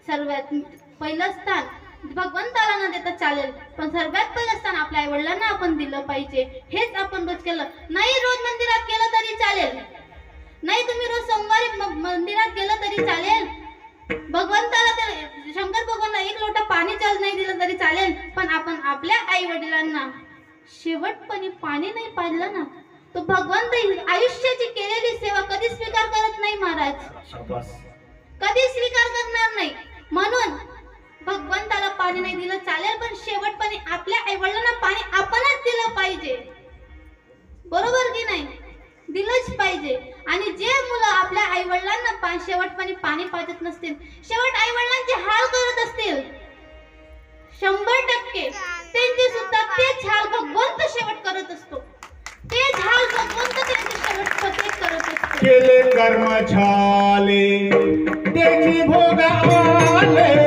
सर्वात पहिलं स्थान भगवंताला न देता चालेल, पण सर्वात पहिलं स्थान आपल्या आई वडिलांना आपण दिलं पाहिजे. हेच आपण रोज केलं नाही. रोज मंदिरात केलं तरी चालेल नाही, तुम्ही रोज सोमवारी मंदिरात गेलं तरी चालेल. भगवंताला शंकर भगवानला एक लोटा पाणी जल नाही दिलं तरी चालेल, पण आपण आपल्या आई वडिलांना शेवटपणी पाणी नाही पाजलं ना, तो भगवंत आयुष्याची केलेली सेवा कधी स्वीकार करत नाही महाराज, कधी स्वीकार करणार नाही. म्हणून भगवंताला पाणी नाही दिलं चालेल, पण शेवटपणी आपल्या आई वडिलांना पाणी आपणच दिलं पाहिजे. बरोबर की नाही? दिलंच पाहिजे. आणि जे मुलं आपल्या आई वडिलांना शेवटपणी पाणी पाजत नसतील, शेवट आई वडिलांचे हाल करत असतील, 100% त्यांचे सुद्धा तेच हाल भगवंत शेवट करत असतो. तेच हाल भगवंत त्यांचे शेवट करत असतो. केले कर्म झाले त्याची भोग आले.